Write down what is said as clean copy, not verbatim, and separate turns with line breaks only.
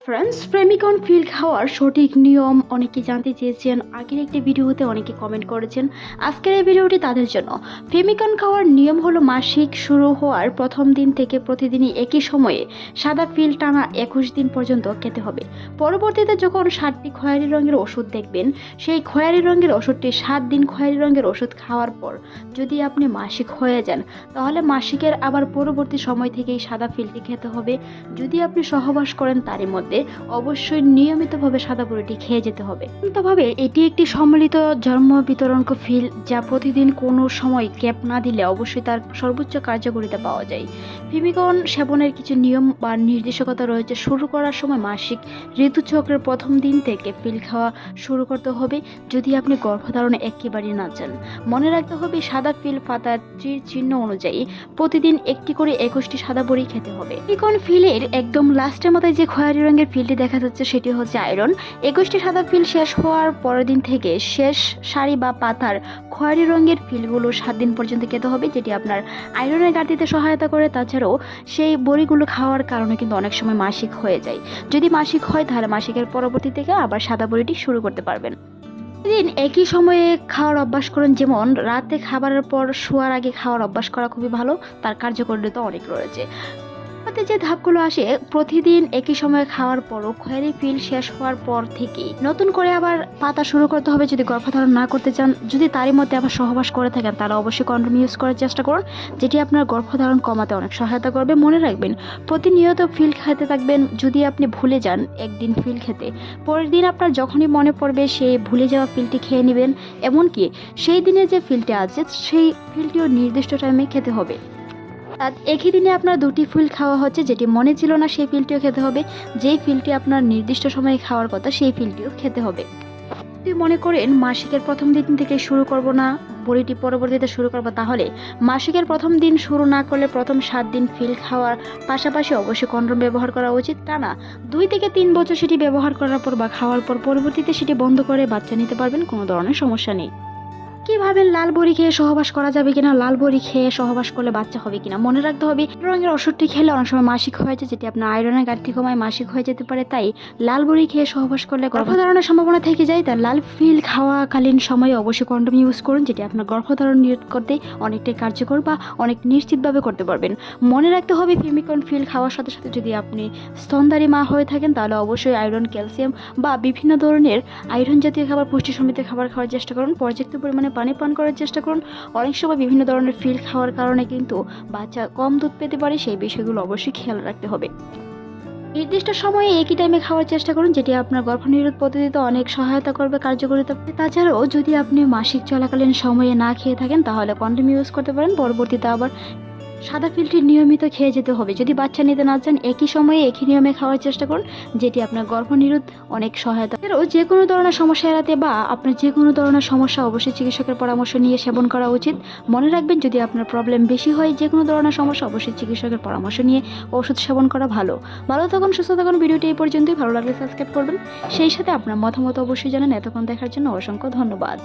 Friends, ফেমিকন feel খাওয়ার সঠিক নিয়ম অনেকে জানতে চেয়েছেন। আগের একটি ভিডিওতে অনেকে কমেন্ট করেছেন। আজকের এই ভিডিওটি তাদের জন্য। ফেমিকন খাওয়ার নিয়ম হলো মাসিক শুরু হওয়ার প্রথম দিন থেকে প্রতিদিনই একই সময়ে সাদা ফিল টানা 21 দিন পর্যন্ত খেতে হবে। পরবর্তীতে যখন 7টি খয়েরি রঙের ওষুধ দেখবেন, সেই খয়েরি রঙের ওষুধটি 7 দিন খয়েরি রঙের ওষুধ খাওয়ার পর যদি আপনি মাসিক হয়ে যান, তাহলে মাসিকের আবার পরবর্তী সময় থেকেই সাদা ফিলটি খেতে হবে। যদি আপনি সহবাস করেন তারই মধ্যে অবশ্যই নিয়মিতভাবে সাদা বড়িটি খেয়ে যেতে হবে। নিয়মিতভাবে এটি একটি সম্মিলিত জন্ম বিতরণ ফিল, যা প্রতিদিন কোনো সময় গ্যাপ না দিলে অবশ্যই তার সর্বোচ্চ কার্যকারিতা পাওয়া যায়। ফেমিকন সেবনের কিছু নিয়ম বা নির্দেশকতা রয়েছে। শুরু করার সময় মাসিক ঋতুচক্রের প্রথম দিন থেকে ফিল খাওয়া শুরু করতে হবে যদি আপনি গর্ভধারণে একেবারেই না চান। মনে রাখতে হবে সাদা ফিল পাতার চিহ্ন অনুযায়ী প্রতিদিন একটি করে 21টি সাদা বড়ি খেতে হবে। ফেমিকন ফিলের একদম লাস্টের মাথায় যে খয়েরি রঙের ফিলটি দেখা যাচ্ছে সেটি হচ্ছে আয়রন। 21টি সাদা ফিল শেষ হওয়ার পরের দিন থেকে শেষ সারি বা পাতার খয়েরি রঙের ফিলগুলো 7 দিন পর্যন্ত খেতে হবে, যেটি আপনার আয়রনের ঘাটতিতে সহায়তা করে। তাছাড়াও সেই বড়িগুলো খাওয়ার কারণে কিন্তু অনেক সময় মাসিক হয়ে যায়। যদি মাসিক হয় তাহলে মাসিকের পরবর্তী থেকে আবার সাদা বড়িটি শুরু করতে পারবেন। দিন একই সময়ে খাওয়ার অভ্যাস করুন, যেমন রাতে খাবারের পর শোয়ার আগে খাওয়ার অভ্যাস করা খুবই ভালো। তার কার্যকারিতা অনেক রয়েছে। তাতে যে ধাপগুলো আসে, প্রতিদিন একই সময়ে খাওয়ার পরও খয়েরি ফিল শেষ হওয়ার পর থেকেই নতুন করে আবার পাতা শুরু করতে হবে যদি গর্ভধারণ না করতে চান। যদি তারই মধ্যে আবার সহবাস করে থাকেন তাহলে অবশ্যই কন্ডোম ইউজ করার চেষ্টা করুন, যেটি আপনার গর্ভধারণ কমাতে অনেক সহায়তা করবে। মনে রাখবেন প্রতিনিয়ত ফিল খেতে থাকবেন। যদি আপনি ভুলে যান একদিন ফিল খেতে, পরের দিন আপনার যখনই মনে পড়বে সেই ভুলে যাওয়া ফিলটি খেয়ে নেবেন। এমনকি সেই দিনে যে ফিলটি আছে সেই ফিলটিও নির্দিষ্ট টাইমে খেতে হবে। একই দিনে আপনার 2টি ফিল খাওয়া হচ্ছে, যেটি মনে ছিল না সেই ফিলটিও খেতে হবে। যেই ফিলটি আপনার নির্দিষ্ট সময়ে খাওয়ার কথা সেই ফিলটিও খেতে হবে। যদি মনে করেন মাসিকের প্রথম দিন থেকে শুরু করব না, বড়িটি পরবর্তীতে শুরু করব, তাহলে মাসিকের প্রথম দিন শুরু না করলে প্রথম 7 দিন ফিল খাওয়ার পাশাপাশি অবশ্যই কন্ডোম ব্যবহার করা উচিত। টানা 2 থেকে 3 বছর সেটি ব্যবহার করার পর বা খাওয়ার পর পরবর্তীতে সেটি বন্ধ করে বাচ্চা নিতে পারবেন, কোনো ধরনের সমস্যা নেই। কিভাবে লাল বড়ি খেয়ে সহবাস করা যাবে কিনা, লাল বড়ি খেয়ে সহবাস করলে বাচ্চা হবে কিনা, মনে রাখতে হবে রঙের ওষুধটি খেলে অনেক সময় মাসিক হয়ে যায়, যেটি আপনার আয়রনের ঘাটতি কমায় মাসিক হয়ে যেতে পারে। তাই লাল বড়ি খেয়ে সহবাস করলে গর্ভধারণের সম্ভাবনা থেকে যায়। তাই লাল ফিল খাওয়াকালীন সময়ে অবশ্যই কন্ডোম ইউজ করুন, যেটি আপনার গর্ভধারণ নিরোধ করতে অনেকটাই কার্যকর বা অনেক নিশ্চিতভাবে করতে পারবেন। মনে রাখতে হবে ফেমিকন ফিল খাওয়ার সাথে সাথে যদি আপনি স্তনধারী মা হয়ে থাকেন তাহলে অবশ্যই আয়রন, ক্যালসিয়াম বা বিভিন্ন ধরনের আয়রন জাতীয় খাবার, পুষ্টি সমৃদ্ধ খাবার খাওয়ার চেষ্টা করুন। পর্যাপ্ত পরিমাণে পানি পান করার চেষ্টা করুন। অনেক সময় বিভিন্ন ধরনের ফিল খাওয়ার কারণে কিন্তু বাচ্চা কম দুধ পেতে পারে, সেই বিষয়গুলো অবশ্যই খেয়াল রাখতে হবে। নির্দিষ্ট সময়ে একই টাইমে খাওয়ার চেষ্টা করুন, যেটি আপনার গর্ভনিরোধ পদ্ধতিতে অনেক সহায়তা করবে, কার্যকারিতা। তাছাড়াও যদি আপনি মাসিক চলাকালীন সময়ে না খেয়ে থাকেন তাহলে কন্ডোম ইউজ করতে পারেন। পরবর্তীতে আবার সাদা ফিলটি নিয়মিত খেয়ে যেতে হবে। যদি বাচ্চা নিতে না চান একই সময়ে একই নিয়মে খাওয়ার চেষ্টা করুন, যেটি আপনার গর্ভনিরোধ অনেক সহায়তা। এরও যে কোনো ধরনের সমস্যা এড়াতে বা আপনার যে কোনো ধরনের সমস্যা অবশ্যই চিকিৎসকের পরামর্শ নিয়ে সেবন করা উচিত। মনে রাখবেন যদি আপনার প্রবলেম বেশি হয়, যে কোনো ধরনের সমস্যা, অবশ্যই চিকিৎসকের পরামর্শ নিয়ে ওষুধ সেবন করা ভালো। ভালো থাকুন, সুস্থ থাকুন। ভিডিওটি এই পর্যন্তই। ভালো লাগলে সাবস্ক্রাইব করবেন, সেই সাথে আপনার মতামত অবশ্যই জানান। এতক্ষণ দেখার জন্য অসংখ্য ধন্যবাদ।